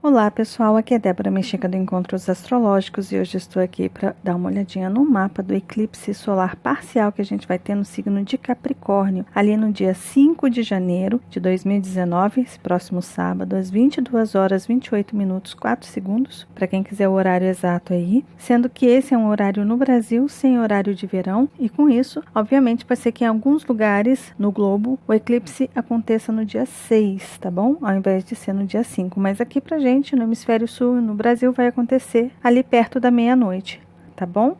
Olá pessoal, aqui é Débora Mexica do Encontros Astrológicos e hoje estou aqui para dar uma olhadinha no mapa do eclipse solar parcial que a gente vai ter no signo de Capricórnio, ali no dia 5 de janeiro de 2019, esse próximo sábado, às 22 horas 28 minutos 4 segundos, para quem quiser o horário exato aí, sendo que esse é um horário no Brasil sem horário de verão e com isso, obviamente, pode ser que em alguns lugares no globo o eclipse aconteça no dia 6, tá bom? Ao invés de ser no dia 5, mas aqui pra gente no hemisfério sul, no Brasil, vai acontecer ali perto da meia-noite, tá bom?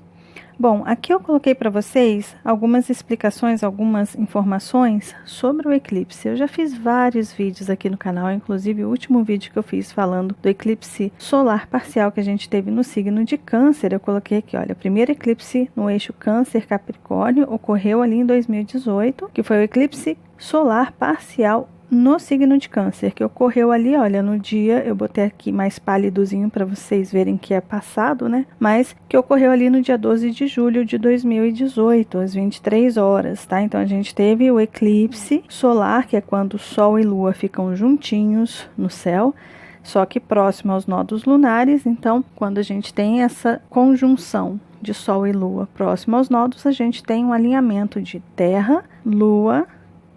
Bom, aqui eu coloquei para vocês algumas explicações, algumas informações sobre o eclipse. Eu já fiz vários vídeos aqui no canal, inclusive o último vídeo que eu fiz falando do eclipse solar parcial que a gente teve no signo de Câncer. Eu coloquei aqui, olha, o primeiro eclipse no eixo Câncer-Capricórnio ocorreu ali em 2018, que foi o eclipse solar parcial no signo de Câncer, que ocorreu ali, olha, no dia, eu botei aqui mais pálidozinho para vocês verem que é passado, né? Mas que ocorreu ali no dia 12 de julho de 2018, às 23 horas, tá? Então a gente teve o eclipse solar, que é quando Sol e Lua ficam juntinhos no céu, só que próximo aos nodos lunares. Então, quando a gente tem essa conjunção de Sol e Lua próximo aos nodos, a gente tem um alinhamento de Terra, Lua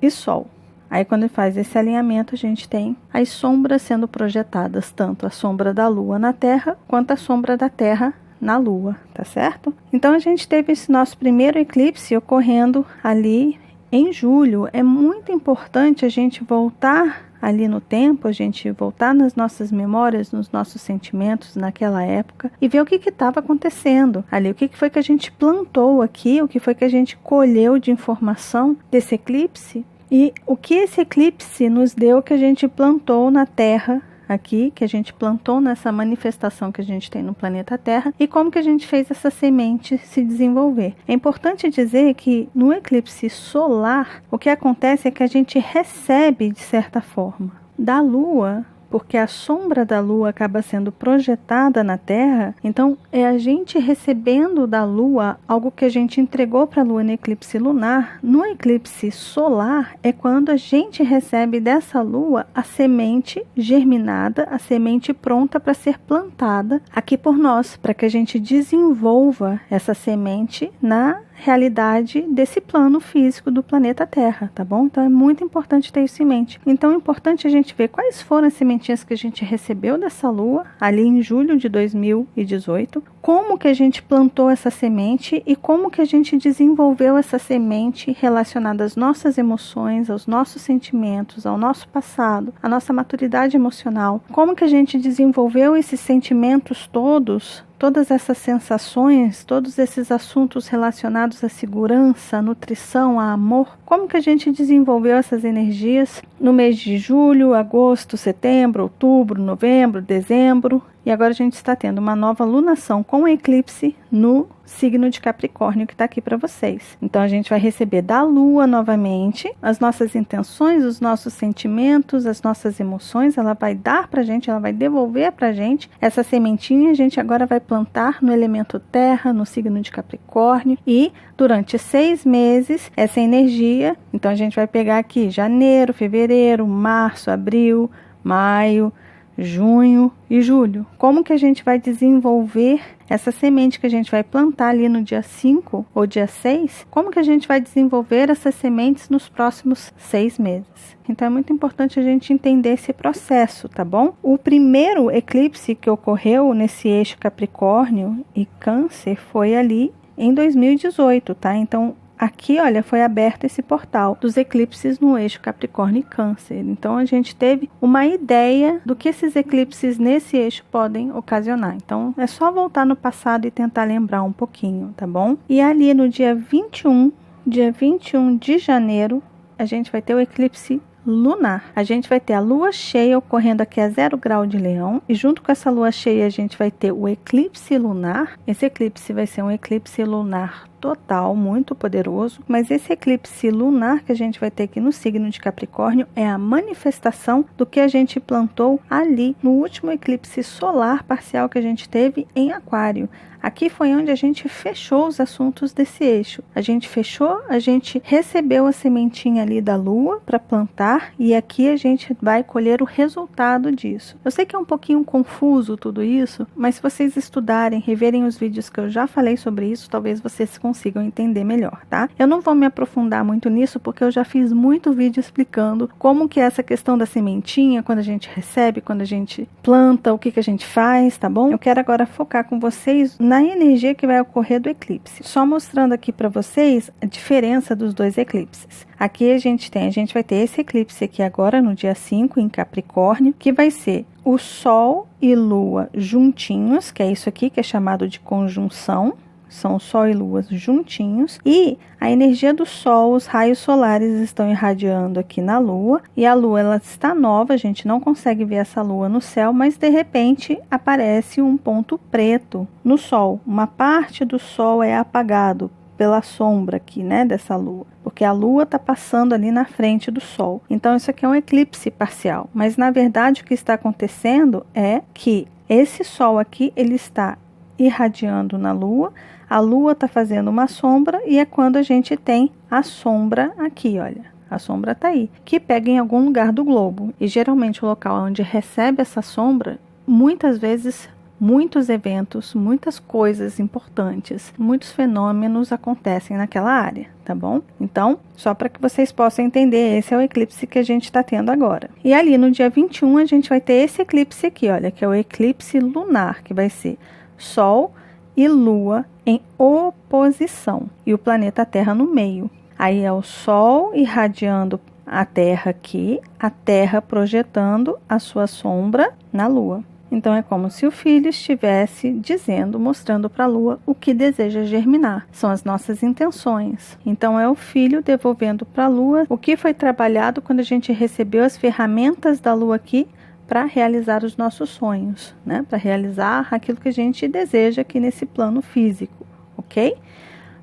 e Sol. Aí quando faz esse alinhamento, a gente tem as sombras sendo projetadas, tanto a sombra da Lua na Terra, quanto a sombra da Terra na Lua, tá certo? Então a gente teve esse nosso primeiro eclipse ocorrendo ali em julho. É muito importante a gente voltar ali no tempo, a gente voltar nas nossas memórias, nos nossos sentimentos naquela época e ver o que estava acontecendo ali, o que foi que a gente plantou aqui, o que foi que a gente colheu de informação desse eclipse. E o que esse eclipse nos deu que a gente plantou na Terra aqui, que a gente plantou nessa manifestação que a gente tem no planeta Terra e como que a gente fez essa semente se desenvolver. É importante dizer que no eclipse solar, o que acontece é que a gente recebe, de certa forma, da Lua, porque a sombra da Lua acaba sendo projetada na Terra, então é a gente recebendo da Lua algo que a gente entregou para a Lua no eclipse lunar. No eclipse solar é quando a gente recebe dessa Lua a semente germinada, a semente pronta para ser plantada aqui por nós, para que a gente desenvolva essa semente na realidade desse plano físico do planeta Terra, tá bom? Então é muito importante ter isso em mente. Então é importante a gente ver quais foram as sementinhas que a gente recebeu dessa Lua ali em julho de 2018, como que a gente plantou essa semente e como que a gente desenvolveu essa semente relacionada às nossas emoções, aos nossos sentimentos, ao nosso passado, à nossa maturidade emocional, como que a gente desenvolveu esses sentimentos todas essas sensações, todos esses assuntos relacionados à segurança, à nutrição, a amor, como que a gente desenvolveu essas energias no mês de julho, agosto, setembro, outubro, novembro, dezembro. E agora a gente está tendo uma nova lunação com eclipse no signo de Capricórnio que está aqui para vocês. Então a gente vai receber da Lua novamente as nossas intenções, os nossos sentimentos, as nossas emoções. Ela vai dar para a gente, ela vai devolver para a gente essa sementinha. A gente agora vai plantar no elemento Terra, no signo de Capricórnio, e durante 6 meses essa energia. Então a gente vai pegar aqui janeiro, fevereiro, março, abril, maio, junho e julho. Como que a gente vai desenvolver essa semente que a gente vai plantar ali no dia 5 ou dia 6? Como que a gente vai desenvolver essas sementes nos próximos 6 meses? Então é muito importante a gente entender esse processo, tá bom? O primeiro eclipse que ocorreu nesse eixo Capricórnio e Câncer foi ali em 2018, tá? Então aqui, olha, foi aberto esse portal dos eclipses no eixo Capricórnio e Câncer. Então, a gente teve uma ideia do que esses eclipses nesse eixo podem ocasionar. Então, é só voltar no passado e tentar lembrar um pouquinho, tá bom? E ali no dia 21 de janeiro, a gente vai ter o eclipse lunar. A gente vai ter a lua cheia ocorrendo aqui a 0 grau de Leão e junto com essa lua cheia a gente vai ter o eclipse lunar. Esse eclipse vai ser um eclipse lunar total, muito poderoso, mas esse eclipse lunar que a gente vai ter aqui no signo de Capricórnio é a manifestação do que a gente plantou ali no último eclipse solar parcial que a gente teve em Aquário. Aqui foi onde a gente fechou os assuntos desse eixo. A gente fechou, a gente recebeu a sementinha ali da Lua para plantar e aqui a gente vai colher o resultado disso. Eu sei que é um pouquinho confuso tudo isso, mas se vocês estudarem, reverem os vídeos que eu já falei sobre isso, talvez vocês consigam entender melhor, tá? Eu não vou me aprofundar muito nisso porque eu já fiz muito vídeo explicando como que é essa questão da sementinha, quando a gente recebe, quando a gente planta, o que a gente faz, tá bom? Eu quero agora focar com vocês na energia que vai ocorrer do eclipse. Só mostrando aqui para vocês a diferença dos dois eclipses. Aqui a gente vai ter esse eclipse aqui agora no dia 5 em Capricórnio, que vai ser o Sol e Lua juntinhos, que é isso aqui que é chamado de conjunção. São Sol e Lua juntinhos. E a energia do Sol, os raios solares estão irradiando aqui na Lua. E a Lua, ela está nova, a gente não consegue ver essa Lua no céu, mas de repente aparece um ponto preto no Sol. Uma parte do Sol é apagado pela sombra aqui, né, dessa Lua. Porque a Lua está passando ali na frente do Sol. Então isso aqui é um eclipse parcial. Mas na verdade o que está acontecendo é que esse Sol aqui, ele está irradiando na Lua, a Lua está fazendo uma sombra e é quando a gente tem a sombra aqui, olha, a sombra está aí, que pega em algum lugar do globo e geralmente o local onde recebe essa sombra, muitas vezes, muitos eventos, muitas coisas importantes, muitos fenômenos acontecem naquela área, tá bom? Então, só para que vocês possam entender, esse é o eclipse que a gente está tendo agora. E ali no dia 21 a gente vai ter esse eclipse aqui, olha, que é o eclipse lunar, que vai ser Sol e Lua em oposição e o planeta Terra no meio. Aí é o Sol irradiando a Terra aqui, a Terra projetando a sua sombra na Lua. Então é como se o filho estivesse dizendo, mostrando para a Lua o que deseja germinar. São as nossas intenções. Então é o filho devolvendo para a Lua o que foi trabalhado quando a gente recebeu as ferramentas da Lua aqui para realizar os nossos sonhos, né? Para realizar aquilo que a gente deseja aqui nesse plano físico, ok?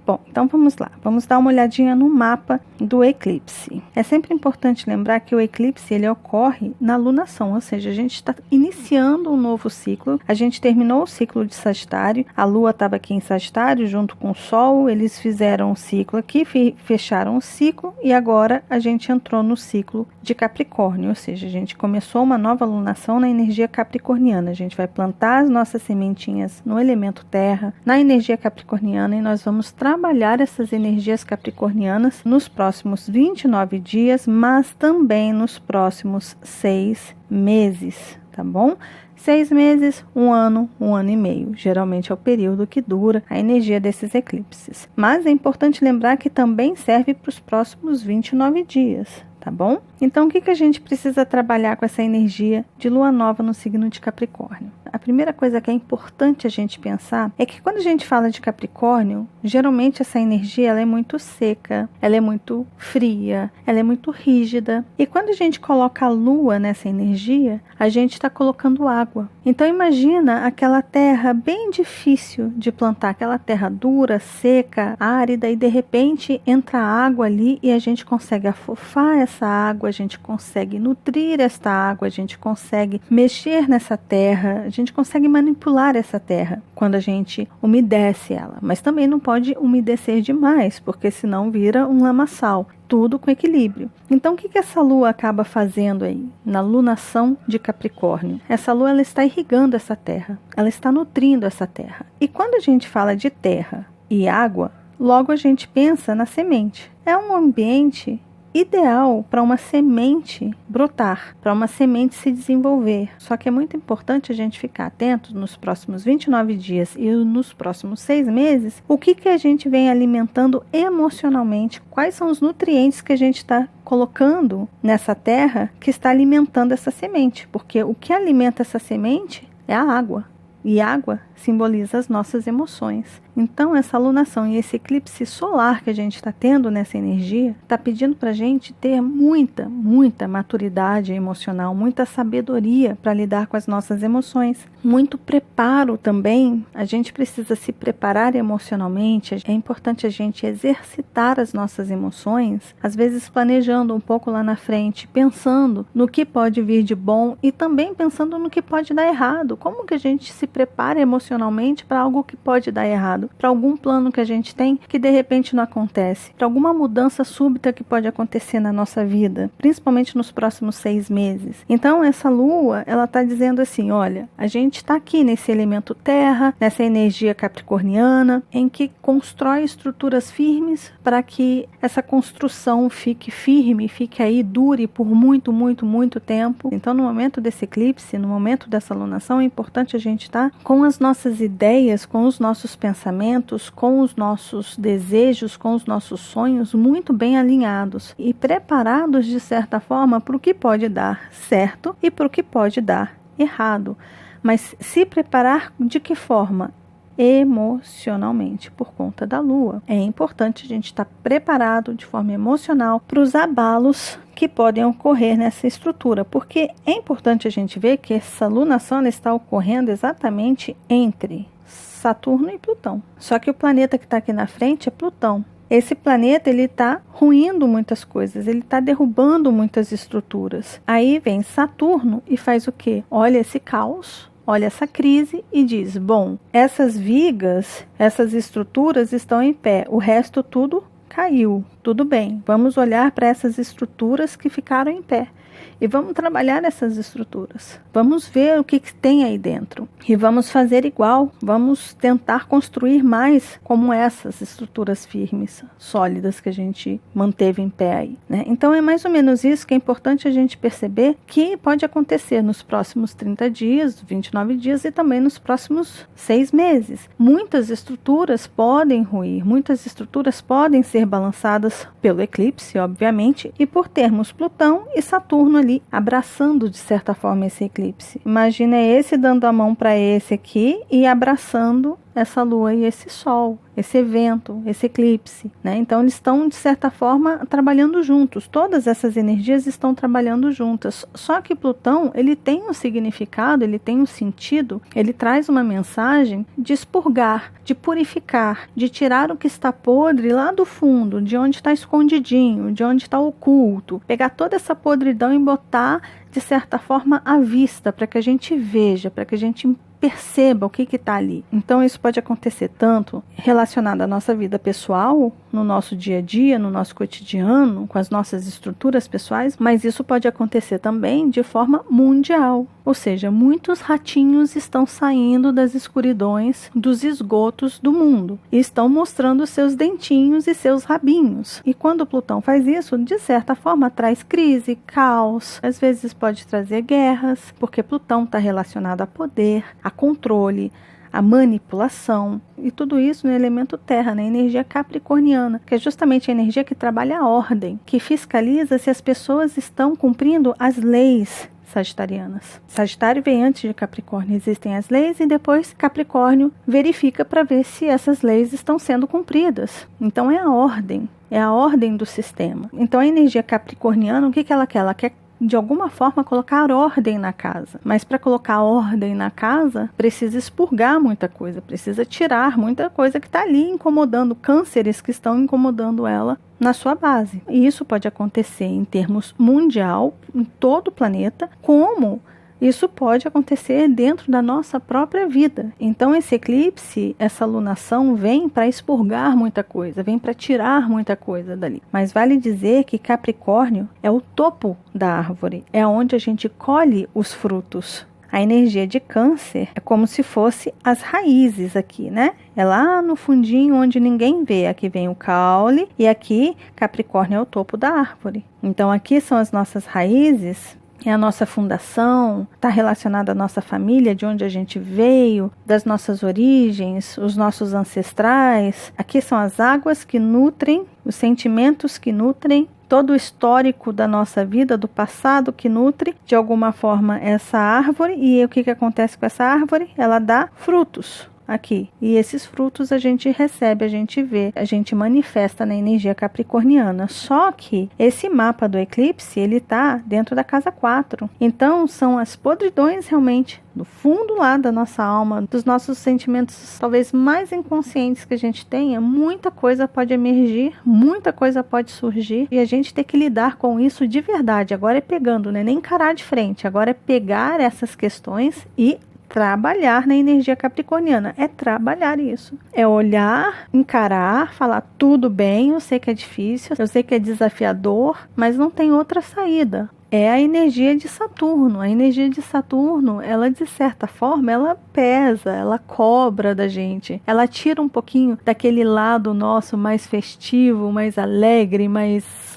Bom, então vamos lá, vamos dar uma olhadinha no mapa do eclipse. É sempre importante lembrar que o eclipse ele ocorre na lunação, ou seja, a gente está iniciando um novo ciclo, a gente terminou o ciclo de Sagitário, a Lua estava aqui em Sagitário junto com o Sol, eles fizeram um ciclo aqui, fecharam o ciclo e agora a gente entrou no ciclo de Capricórnio, ou seja, a gente começou uma nova lunação na energia capricorniana, a gente vai plantar as nossas sementinhas no elemento terra, na energia capricorniana e nós vamos trabalhar essas energias capricornianas nos próximos 29 dias, mas também nos próximos 6 meses, tá bom? 6 meses, 1 ano e meio. Geralmente é o período que dura a energia desses eclipses. Mas é importante lembrar que também serve para os próximos 29 dias, tá bom? Então, o que a gente precisa trabalhar com essa energia de lua nova no signo de Capricórnio? A primeira coisa que é importante a gente pensar é que quando a gente fala de Capricórnio, geralmente essa energia ela é muito seca, ela é muito fria, ela é muito rígida. E quando a gente coloca a lua nessa energia, a gente está colocando água. Então imagina aquela terra bem difícil de plantar, aquela terra dura, seca, árida, e de repente entra água ali e a gente consegue afofar essa água, a gente consegue nutrir esta água, a gente consegue mexer nessa terra, a gente consegue manipular essa terra quando a gente umedece ela. Mas também não pode umedecer demais, porque senão vira um lamaçal. Tudo com equilíbrio. Então, o que essa lua acaba fazendo aí, na lunação de Capricórnio? Essa lua ela está irrigando essa terra, ela está nutrindo essa terra. E quando a gente fala de terra e água, logo a gente pensa na semente. É um ambiente ideal para uma semente brotar, para uma semente se desenvolver. Só que é muito importante a gente ficar atento nos próximos 29 dias e nos próximos 6 meses, o que a gente vem alimentando emocionalmente, quais são os nutrientes que a gente está colocando nessa terra que está alimentando essa semente, porque o que alimenta essa semente é a água. E água simboliza as nossas emoções. Então essa alunação e esse eclipse solar que a gente está tendo nessa energia, está pedindo para a gente ter muita maturidade emocional, muita sabedoria para lidar com as nossas emoções, muito preparo também. A gente precisa se preparar emocionalmente, é importante a gente exercitar as nossas emoções, às vezes planejando um pouco lá na frente, pensando no que pode vir de bom e também pensando no que pode dar errado. Como que a gente se prepara emocionalmente para algo que pode dar errado? Para algum plano que a gente tem que de repente não acontece? Para alguma mudança súbita que pode acontecer na nossa vida, principalmente nos próximos 6 meses. Então essa lua, ela está dizendo assim, olha, a gente está aqui nesse elemento terra, nessa energia capricorniana, em que constrói estruturas firmes para que essa construção fique firme, fique aí, dure por muito tempo. Então no momento desse eclipse, no momento dessa alunação, é importante a gente estar com as nossas ideias, com os nossos pensamentos, com os nossos desejos, com os nossos sonhos muito bem alinhados e preparados de certa forma para o que pode dar certo e para o que pode dar errado. Mas se preparar de que forma? Emocionalmente, por conta da lua. É importante a gente estar preparado de forma emocional para os abalos que podem ocorrer nessa estrutura, porque é importante a gente ver que essa lunação está ocorrendo exatamente entre Saturno e Plutão. Só que o planeta que está aqui na frente é Plutão. Esse planeta, ele está ruindo muitas coisas, ele está derrubando muitas estruturas. Aí vem Saturno e faz o quê? Olha esse caos, olha essa crise e diz, bom, essas vigas, essas estruturas estão em pé, o resto tudo caiu, tudo bem. Vamos olhar para essas estruturas que ficaram em pé. E vamos trabalhar essas estruturas. Vamos ver o que tem aí dentro. E vamos fazer igual. Vamos tentar construir mais como essas estruturas firmes, sólidas que a gente manteve em pé aí, né? Então é mais ou menos isso que é importante a gente perceber que pode acontecer nos próximos 30 dias, 29 dias e também nos próximos 6 meses. Muitas estruturas podem ruir, muitas estruturas podem ser balançadas pelo eclipse, obviamente, e por termos Plutão e Saturno ali abraçando de certa forma esse eclipse. Imagina esse dando a mão para esse aqui e abraçando essa lua e esse sol, esse evento, esse eclipse, né? Então eles estão de certa forma trabalhando juntos, todas essas energias estão trabalhando juntas, só que Plutão, ele tem um significado, ele tem um sentido, ele traz uma mensagem de expurgar, de purificar, de tirar o que está podre lá do fundo, de onde está escondidinho, de onde está oculto, pegar toda essa podridão e botar de certa forma à vista, para que a gente veja, para que a gente perceba o que está ali. Então isso pode acontecer tanto relacionado à nossa vida pessoal, no nosso dia a dia, no nosso cotidiano, com as nossas estruturas pessoais, mas isso pode acontecer também de forma mundial. Ou seja, muitos ratinhos estão saindo das escuridões, dos esgotos do mundo e estão mostrando seus dentinhos e seus rabinhos. E quando Plutão faz isso, de certa forma traz crise, caos, às vezes pode trazer guerras, porque Plutão está relacionado a poder, a controle, a manipulação e tudo isso no elemento terra, na energia capricorniana, que é justamente a energia que trabalha a ordem, que fiscaliza se as pessoas estão cumprindo as leis sagitarianas. Sagitário vem antes de Capricórnio, existem as leis e depois Capricórnio verifica para ver se essas leis estão sendo cumpridas. Então é a ordem do sistema. Então a energia capricorniana, o que ela quer? Ela quer de alguma forma colocar ordem na casa, mas para colocar ordem na casa precisa expurgar muita coisa, precisa tirar muita coisa que está ali incomodando, cânceres que estão incomodando ela na sua base. E isso pode acontecer em termos mundial, em todo o planeta, como isso pode acontecer dentro da nossa própria vida. Então esse eclipse, essa lunação vem para expurgar muita coisa, vem para tirar muita coisa dali. Mas vale dizer que Capricórnio é o topo da árvore, é onde a gente colhe os frutos. A energia de Câncer é como se fosse as raízes aqui, né? É lá no fundinho onde ninguém vê. Aqui vem o caule e aqui Capricórnio é o topo da árvore. Então aqui são as nossas raízes, é a nossa fundação, está relacionada à nossa família, de onde a gente veio, das nossas origens, os nossos ancestrais. Aqui são as águas que nutrem, os sentimentos que nutrem, todo o histórico da nossa vida, do passado que nutre de alguma forma essa árvore. E o que acontece com essa árvore? Ela dá frutos. aqui. E esses frutos a gente recebe, a gente vê, a gente manifesta na energia capricorniana. Só que esse mapa do eclipse, ele tá dentro da casa 4. Então, são as podridões realmente do fundo lá da nossa alma, dos nossos sentimentos talvez mais inconscientes que a gente tenha. Muita coisa pode emergir, muita coisa pode surgir e a gente tem que lidar com isso de verdade. Agora é pegando, né? Nem encarar de frente, agora é pegar essas questões e trabalhar na energia capricorniana. É trabalhar isso. É olhar, encarar, falar tudo bem, eu sei que é difícil, eu sei que é desafiador, mas não tem outra saída. É a energia de Saturno. A energia de Saturno, ela de certa forma, ela pesa, ela cobra da gente. Ela tira um pouquinho daquele lado nosso mais festivo, mais alegre, mais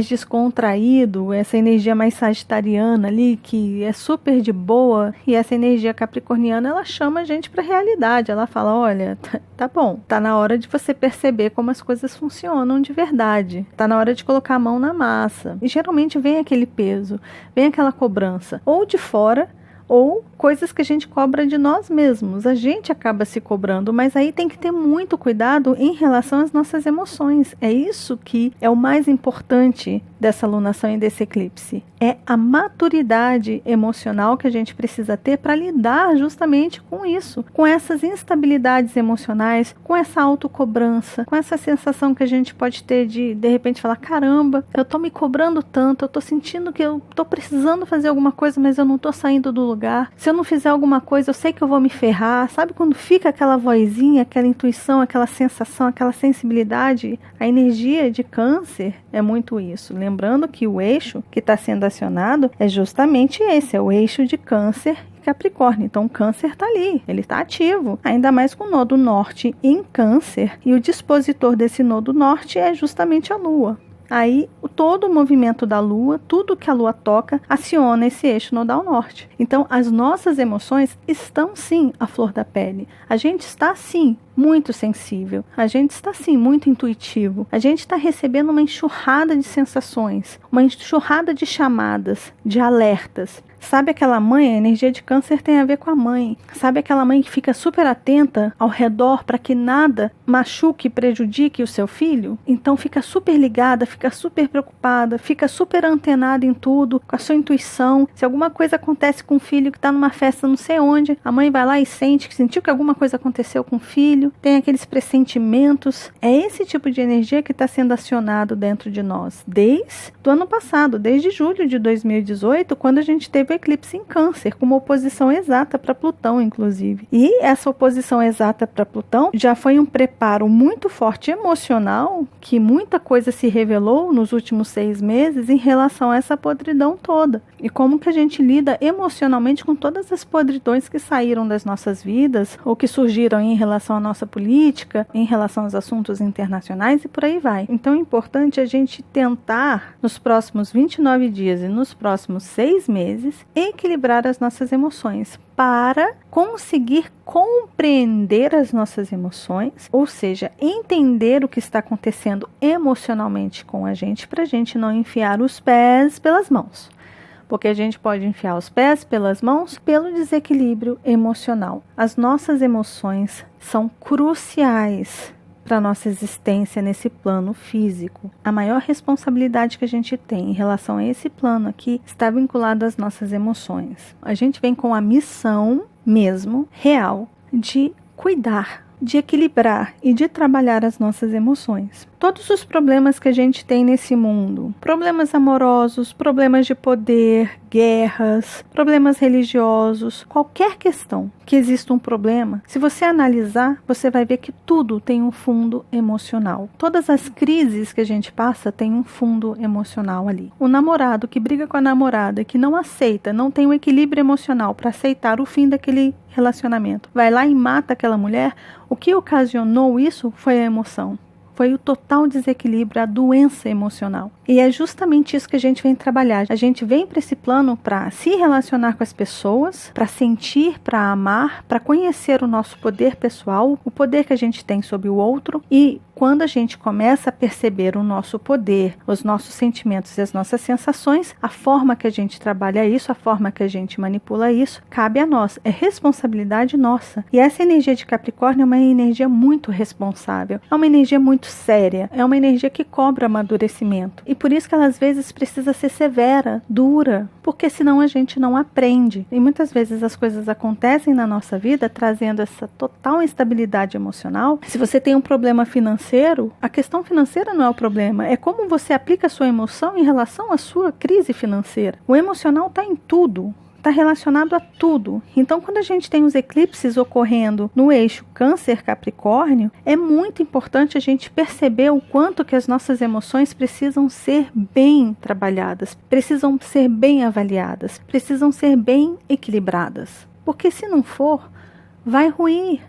descontraído, essa energia mais sagitariana ali, que é super de boa, e essa energia capricorniana, ela chama a gente para a realidade. Ela fala, olha, tá bom, tá na hora de você perceber como as coisas funcionam de verdade, tá na hora de colocar a mão na massa. E geralmente vem aquele peso, vem aquela cobrança, ou de fora, ou coisas que a gente cobra de nós mesmos. A gente acaba se cobrando, mas aí tem que ter muito cuidado em relação às nossas emoções. É isso que é o mais importante dessa lunação e desse eclipse. É a maturidade emocional que a gente precisa ter para lidar justamente com isso, com essas instabilidades emocionais, com essa autocobrança, com essa sensação que a gente pode ter de repente falar, caramba, eu tô me cobrando tanto, eu tô sentindo que eu tô precisando fazer alguma coisa, mas eu não tô saindo do lugar. Se eu não fizer alguma coisa, eu sei que eu vou me ferrar. Sabe quando fica aquela vozinha, aquela intuição, aquela sensação, aquela sensibilidade? A energia de Câncer é muito isso. Lembrando que o eixo que está sendo acionado é justamente esse, é o eixo de Câncer e Capricórnio. Então, o Câncer está ali, ele está ativo. Ainda mais com o nodo norte em Câncer. E o dispositor desse nodo norte é justamente a Lua. Aí, todo o movimento da Lua, tudo que a Lua toca, aciona esse eixo nodal norte. Então, as nossas emoções estão, sim, à flor da pele. A gente está, sim, muito sensível. A gente está, sim, muito intuitivo. A gente está recebendo uma enxurrada de sensações, uma enxurrada de chamadas, de alertas. Sabe aquela mãe? A energia de Câncer tem a ver com a mãe. Sabe aquela mãe que fica super atenta ao redor para que nada machuque e prejudique o seu filho? Então fica super ligada, fica super preocupada, fica super antenada em tudo, com a sua intuição. Se alguma coisa acontece com o filho que está numa festa não sei onde, a mãe vai lá e sentiu que alguma coisa aconteceu com o filho, tem aqueles pressentimentos. É esse tipo de energia que está sendo acionado dentro de nós desde o ano passado, desde julho de 2018, quando a gente teve o eclipse em Câncer, com uma oposição exata para Plutão, inclusive. E essa oposição exata para Plutão já foi um preparo muito forte emocional, que muita coisa se revelou nos últimos 6 meses em relação a essa podridão toda. E como que a gente lida emocionalmente com todas as podridões que saíram das nossas vidas, ou que surgiram em relação à nossa política, em relação aos assuntos internacionais e por aí vai. Então é importante a gente tentar, nos próximos 29 dias e nos próximos 6 meses, equilibrar as nossas emoções para conseguir compreender as nossas emoções, ou seja, entender o que está acontecendo emocionalmente com a gente, para a gente não enfiar os pés pelas mãos. Porque a gente pode enfiar os pés pelas mãos pelo desequilíbrio emocional. As nossas emoções são cruciais para a nossa existência nesse plano físico. A maior responsabilidade que a gente tem em relação a esse plano aqui está vinculada às nossas emoções. A gente vem com a missão mesmo, real, de cuidar, de equilibrar e de trabalhar as nossas emoções. Todos os problemas que a gente tem nesse mundo, problemas amorosos, problemas de poder, guerras, problemas religiosos, qualquer questão que exista um problema, se você analisar, você vai ver que tudo tem um fundo emocional. Todas as crises que a gente passa têm um fundo emocional ali. O namorado que briga com a namorada, que não aceita, não tem um equilíbrio emocional para aceitar o fim daquele relacionamento, vai lá e mata aquela mulher, o que ocasionou isso foi a emoção. Foi o total desequilíbrio, a doença emocional. E é justamente isso que a gente vem trabalhar. A gente vem para esse plano para se relacionar com as pessoas, para sentir, para amar, para conhecer o nosso poder pessoal, o poder que a gente tem sobre o outro. E quando a gente começa a perceber o nosso poder, os nossos sentimentos e as nossas sensações, a forma que a gente trabalha isso, a forma que a gente manipula isso, cabe a nós. É responsabilidade nossa. E essa energia de Capricórnio é uma energia muito responsável. É uma energia muito séria. É uma energia que cobra amadurecimento. E por isso que ela às vezes precisa ser severa, dura, porque senão a gente não aprende. E muitas vezes as coisas acontecem na nossa vida trazendo essa total instabilidade emocional. Se você tem um problema financeiro, a questão financeira não é o problema, é como você aplica a sua emoção em relação à sua crise financeira. O emocional está em tudo. Está relacionado a tudo. Então, quando a gente tem os eclipses ocorrendo no eixo Câncer-Capricórnio, é muito importante a gente perceber o quanto que as nossas emoções precisam ser bem trabalhadas, precisam ser bem avaliadas, precisam ser bem equilibradas. Porque se não for, vai ruir.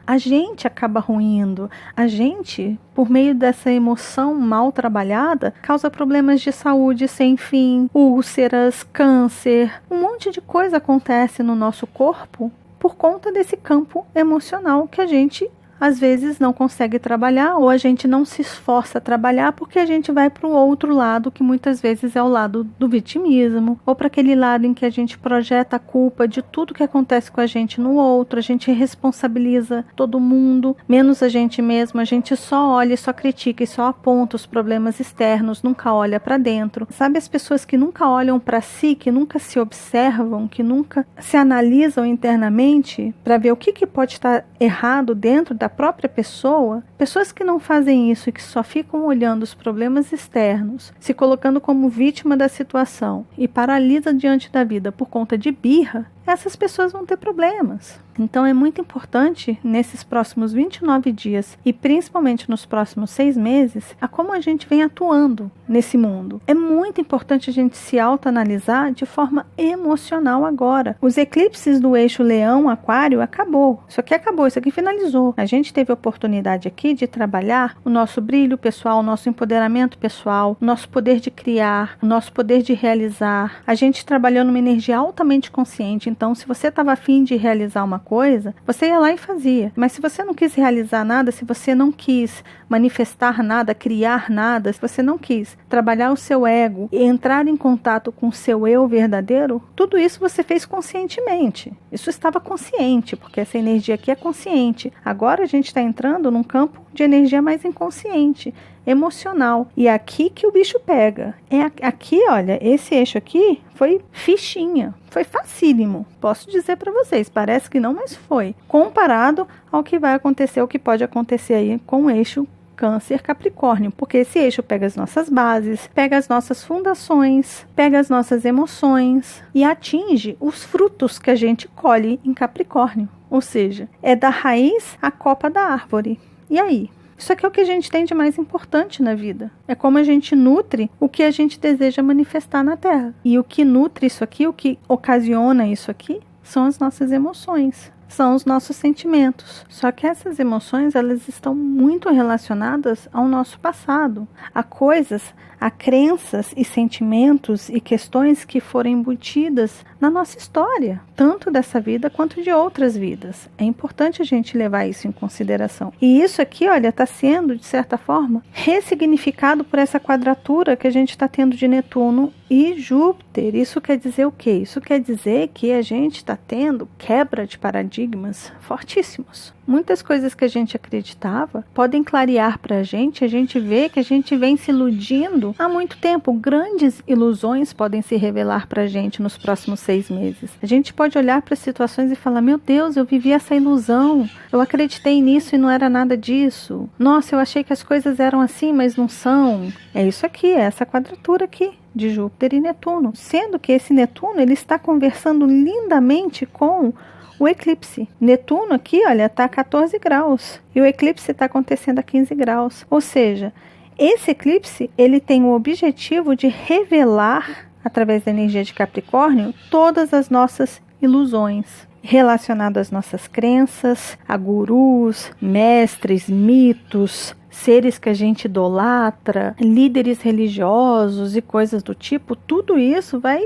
A gente acaba ruindo. A gente, por meio dessa emoção mal trabalhada, causa problemas de saúde sem fim, úlceras, câncer. Um monte de coisa acontece no nosso corpo por conta desse campo emocional que a gente às vezes não consegue trabalhar, ou a gente não se esforça a trabalhar porque a gente vai para o outro lado, que muitas vezes é o lado do vitimismo, ou para aquele lado em que a gente projeta a culpa de tudo que acontece com a gente no outro, a gente responsabiliza todo mundo, menos a gente mesmo, a gente só olha e só critica e só aponta os problemas externos, nunca olha para dentro. Sabe, as pessoas que nunca olham para si, que nunca se observam, que nunca se analisam internamente para ver o que pode estar errado dentro da própria pessoa, pessoas que não fazem isso e que só ficam olhando os problemas externos, se colocando como vítima da situação e paralisa diante da vida por conta de birra, essas pessoas vão ter problemas. Então é muito importante, nesses próximos 29 dias e principalmente nos próximos 6 meses, a como a gente vem atuando nesse mundo. É muito importante a gente se autoanalisar de forma emocional agora. Os eclipses do eixo Leão-Aquário acabou. Isso aqui finalizou. A gente teve a oportunidade aqui de trabalhar o nosso brilho pessoal, o nosso empoderamento pessoal, o nosso poder de criar, o nosso poder de realizar. A gente trabalhou numa energia altamente consciente. Então, se você estava afim de realizar uma coisa, você ia lá e fazia. Mas se você não quis realizar nada, se você não quis manifestar nada, criar nada, se você não quis trabalhar o seu ego e entrar em contato com o seu eu verdadeiro, tudo isso você fez conscientemente. Isso estava consciente, porque essa energia aqui é consciente. Agora a gente está entrando num campo de energia mais inconsciente, emocional. E é aqui que o bicho pega. É aqui, olha, esse eixo aqui foi fichinha. Foi facílimo. Posso dizer para vocês, parece que não, mas foi. Comparado ao que vai acontecer, o que pode acontecer aí com o eixo Câncer-Capricórnio, porque esse eixo pega as nossas bases, pega as nossas fundações, pega as nossas emoções e atinge os frutos que a gente colhe em Capricórnio. Ou seja, é da raiz à copa da árvore. E aí? Isso aqui é o que a gente tem de mais importante na vida. É como a gente nutre o que a gente deseja manifestar na Terra. E o que nutre isso aqui, o que ocasiona isso aqui, são as nossas emoções. São os nossos sentimentos. Só que essas emoções, elas estão muito relacionadas ao nosso passado, a coisas, a crenças e sentimentos e questões que foram embutidas na nossa história, tanto dessa vida quanto de outras vidas. É importante a gente levar isso em consideração. E isso aqui, olha, está sendo, de certa forma, ressignificado por essa quadratura que a gente está tendo de Netuno e Júpiter. Isso quer dizer o quê? Isso quer dizer que a gente está tendo quebra de paradigmas fortíssimos. Muitas coisas que a gente acreditava podem clarear para a gente vê que a gente vem se iludindo há muito tempo. Grandes ilusões podem se revelar para a gente nos próximos 6 meses. A gente pode olhar para as situações e falar, meu Deus, eu vivi essa ilusão, eu acreditei nisso e não era nada disso. Nossa, eu achei que as coisas eram assim, mas não são. É isso aqui, é essa quadratura aqui de Júpiter e Netuno. Sendo que esse Netuno, ele está conversando lindamente com o eclipse. Netuno aqui, olha, está a 14 graus. E o eclipse está acontecendo a 15 graus. Ou seja, esse eclipse, ele tem o objetivo de revelar, através da energia de Capricórnio, todas as nossas ilusões relacionado às nossas crenças, a gurus, mestres, mitos, seres que a gente idolatra, líderes religiosos e coisas do tipo. Tudo isso vai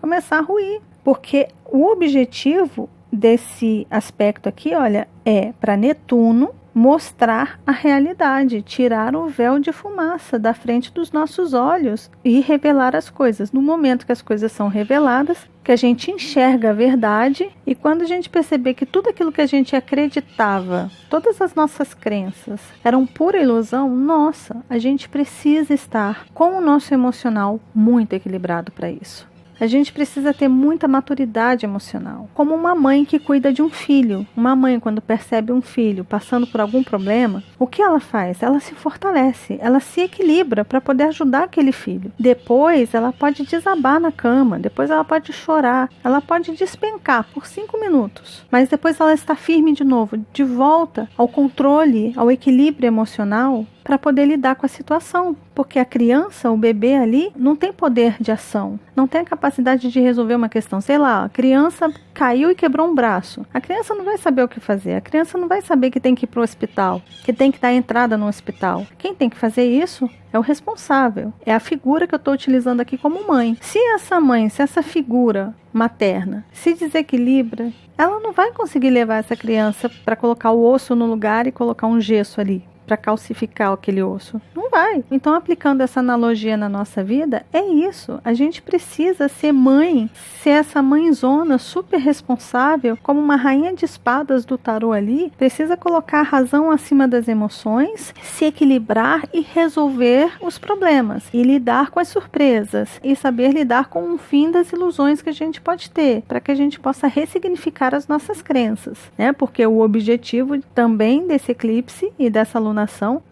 começar a ruir, porque o objetivo desse aspecto aqui, olha, é para Netuno mostrar a realidade, tirar o véu de fumaça da frente dos nossos olhos e revelar as coisas. No momento que as coisas são reveladas, que a gente enxerga a verdade, e quando a gente perceber que tudo aquilo que a gente acreditava, todas as nossas crenças, eram pura ilusão, nossa, a gente precisa estar com o nosso emocional muito equilibrado para isso. A gente precisa ter muita maturidade emocional. Como uma mãe que cuida de um filho. Uma mãe, quando percebe um filho passando por algum problema, o que ela faz? Ela se fortalece, ela se equilibra para poder ajudar aquele filho. Depois, ela pode desabar na cama, depois ela pode chorar, ela pode despencar por 5 minutos. Mas depois ela está firme de novo, de volta ao controle, ao equilíbrio emocional, para poder lidar com a situação, porque a criança, o bebê ali, não tem poder de ação, não tem a capacidade de resolver uma questão. Sei lá, a criança caiu e quebrou um braço. A criança não vai saber o que fazer, a criança não vai saber que tem que ir para o hospital, que tem que dar entrada no hospital. Quem tem que fazer isso é o responsável, é a figura que eu estou utilizando aqui como mãe. Se essa mãe, se essa figura materna se desequilibra, ela não vai conseguir levar essa criança para colocar o osso no lugar e colocar um gesso ali, para calcificar aquele osso. Não vai. Então, aplicando essa analogia na nossa vida, é isso. A gente precisa ser mãe, ser essa mãezona super responsável, como uma rainha de espadas do tarô ali, precisa colocar a razão acima das emoções, se equilibrar e resolver os problemas, e lidar com as surpresas, e saber lidar com o fim das ilusões que a gente pode ter, para que a gente possa ressignificar as nossas crenças, né? Porque o objetivo também desse eclipse e dessa lunação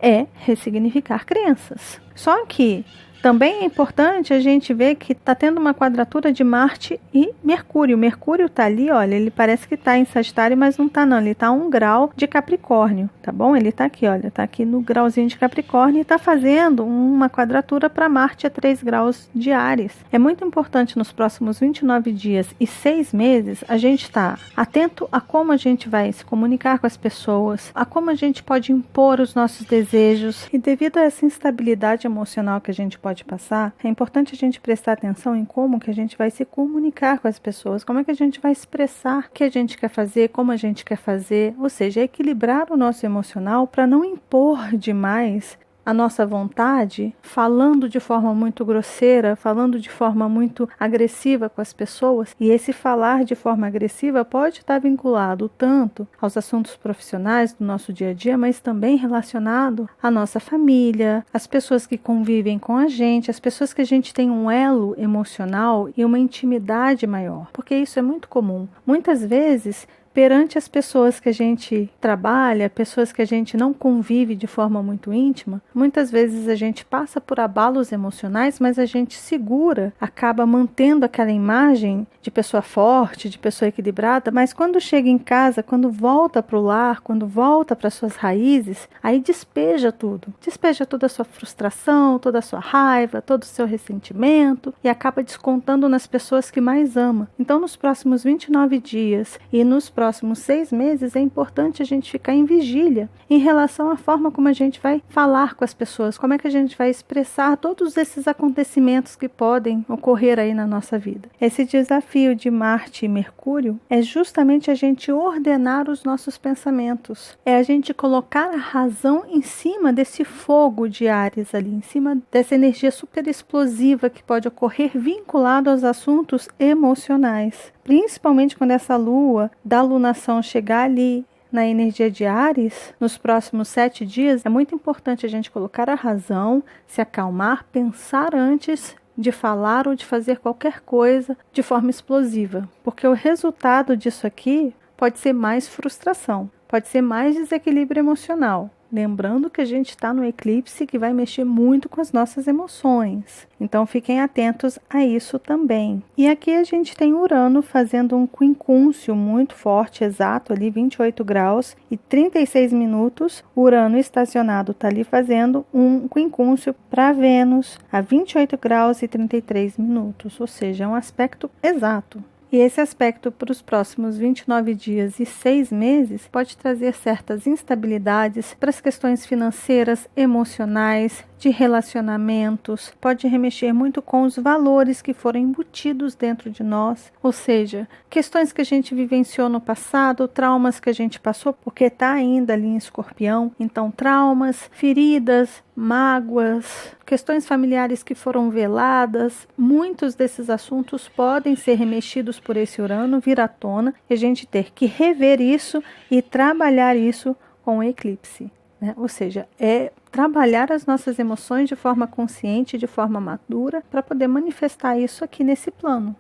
é ressignificar crenças. Só que também é importante a gente ver que está tendo uma quadratura de Marte e Mercúrio. Mercúrio está ali, olha, ele parece que está em Sagitário, mas não está não. Ele está a 1 grau de Capricórnio, tá bom? Ele está aqui, olha, está aqui no grauzinho de Capricórnio e está fazendo uma quadratura para Marte a 3 graus de Áries. É muito importante nos próximos 29 dias e 6 meses a gente estar atento a como a gente vai se comunicar com as pessoas, a como a gente pode impor os nossos desejos. E devido a essa instabilidade emocional que a gente pode passar, é importante a gente prestar atenção em como que a gente vai se comunicar com as pessoas, como é que a gente vai expressar o que a gente quer fazer, como a gente quer fazer, ou seja, equilibrar o nosso emocional para não impor demais a nossa vontade, falando de forma muito grosseira, falando de forma muito agressiva com as pessoas. E esse falar de forma agressiva pode estar vinculado tanto aos assuntos profissionais do nosso dia a dia, mas também relacionado à nossa família, às pessoas que convivem com a gente, às pessoas que a gente tem um elo emocional e uma intimidade maior, porque isso é muito comum. Muitas vezes, perante as pessoas que a gente trabalha, pessoas que a gente não convive de forma muito íntima, muitas vezes a gente passa por abalos emocionais, mas a gente segura, acaba mantendo aquela imagem de pessoa forte, de pessoa equilibrada, mas quando chega em casa, quando volta para o lar, quando volta para suas raízes, aí despeja tudo. Despeja toda a sua frustração, toda a sua raiva, todo o seu ressentimento e acaba descontando nas pessoas que mais ama. Então, nos próximos 29 dias e nos próximos 6 meses, é importante a gente ficar em vigília em relação à forma como a gente vai falar com as pessoas, como é que a gente vai expressar todos esses acontecimentos que podem ocorrer aí na nossa vida. Esse desafio de Marte e Mercúrio é justamente a gente ordenar os nossos pensamentos, é a gente colocar a razão em cima desse fogo de Áries ali, em cima dessa energia super explosiva que pode ocorrer vinculado aos assuntos emocionais. Principalmente quando essa lua da lunação chegar ali na energia de Áries, nos próximos 7 dias, é muito importante a gente colocar a razão, se acalmar, pensar antes de falar ou de fazer qualquer coisa de forma explosiva. Porque o resultado disso aqui pode ser mais frustração, pode ser mais desequilíbrio emocional. Lembrando que a gente está no eclipse que vai mexer muito com as nossas emoções. Então fiquem atentos a isso também. E aqui a gente tem Urano fazendo um quincúncio muito forte, exato, ali 28 graus e 36 minutos. Urano estacionado está ali fazendo um quincúncio para Vênus a 28 graus e 33 minutos. Ou seja, é um aspecto exato. E esse aspecto para os próximos 29 dias e 6 meses pode trazer certas instabilidades para as questões financeiras, emocionais, de relacionamentos, pode remexer muito com os valores que foram embutidos dentro de nós, ou seja, questões que a gente vivenciou no passado, traumas que a gente passou, porque está ainda ali em Escorpião, então traumas, feridas, mágoas, questões familiares que foram veladas, muitos desses assuntos podem ser remexidos por esse Urano, vir à tona, e a gente ter que rever isso e trabalhar isso com o eclipse. Ou seja, é trabalhar as nossas emoções de forma consciente, de forma madura, para poder manifestar isso aqui nesse plano.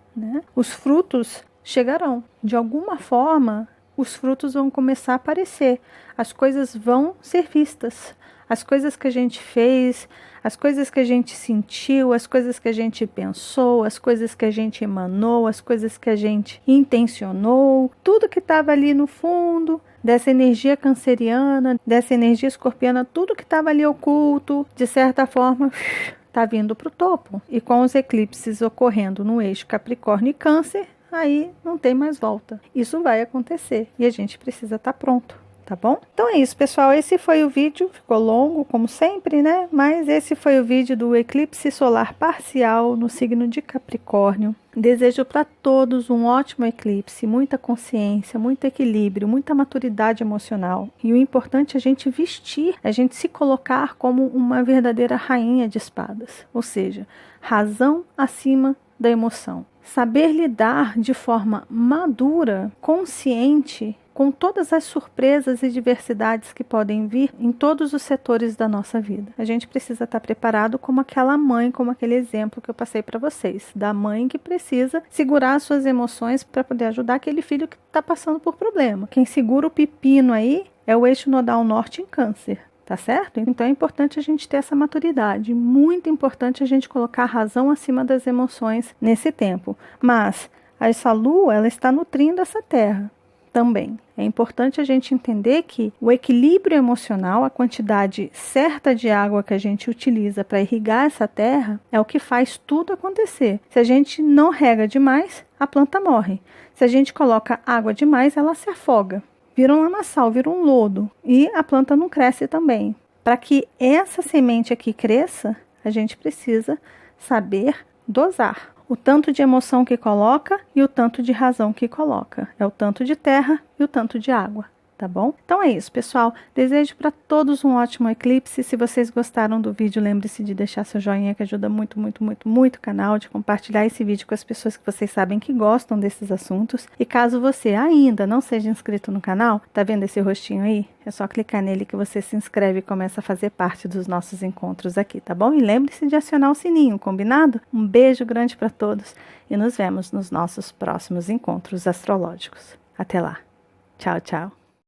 Os frutos chegarão. De alguma forma, os frutos vão começar a aparecer. As coisas vão ser vistas. As coisas que a gente fez, as coisas que a gente sentiu, as coisas que a gente pensou, as coisas que a gente emanou, as coisas que a gente intencionou, tudo que estava ali no fundo dessa energia canceriana, dessa energia escorpiana, tudo que estava ali oculto, de certa forma, está vindo para o topo. E com os eclipses ocorrendo no eixo Capricórnio e Câncer, aí não tem mais volta. Isso vai acontecer e a gente precisa estar pronto. Tá bom? Então é isso, pessoal. Esse foi o vídeo. Ficou longo, como sempre, né? Mas esse foi o vídeo do eclipse solar parcial no signo de Capricórnio. Desejo para todos um ótimo eclipse, muita consciência, muito equilíbrio, muita maturidade emocional. E o importante é a gente vestir, a gente se colocar como uma verdadeira rainha de espadas. Ou seja, razão acima da emoção. Saber lidar de forma madura, consciente, com todas as surpresas e diversidades que podem vir em todos os setores da nossa vida. A gente precisa estar preparado como aquela mãe, como aquele exemplo que eu passei para vocês, da mãe que precisa segurar as suas emoções para poder ajudar aquele filho que está passando por problema. Quem segura o pepino aí é o eixo nodal norte em Câncer. Tá certo? Então é importante a gente ter essa maturidade, muito importante a gente colocar a razão acima das emoções nesse tempo. Mas essa lua, ela está nutrindo essa terra também. É importante a gente entender que o equilíbrio emocional, a quantidade certa de água que a gente utiliza para irrigar essa terra, é o que faz tudo acontecer. Se a gente não rega demais, a planta morre. Se a gente coloca água demais, ela se afoga. Vira um lamaçal, vira um lodo e a planta não cresce também. Para que essa semente aqui cresça, a gente precisa saber dosar o tanto de emoção que coloca e o tanto de razão que coloca. É o tanto de terra e o tanto de água. Tá bom? Então é isso, pessoal. Desejo para todos um ótimo eclipse. Se vocês gostaram do vídeo, lembre-se de deixar seu joinha, que ajuda muito, muito, muito, muito o canal, de compartilhar esse vídeo com as pessoas que vocês sabem que gostam desses assuntos. E caso você ainda não seja inscrito no canal, tá vendo esse rostinho aí? É só clicar nele que você se inscreve e começa a fazer parte dos nossos encontros aqui, tá bom? E lembre-se de acionar o sininho, combinado? Um beijo grande para todos e nos vemos nos nossos próximos encontros astrológicos. Até lá. Tchau, tchau.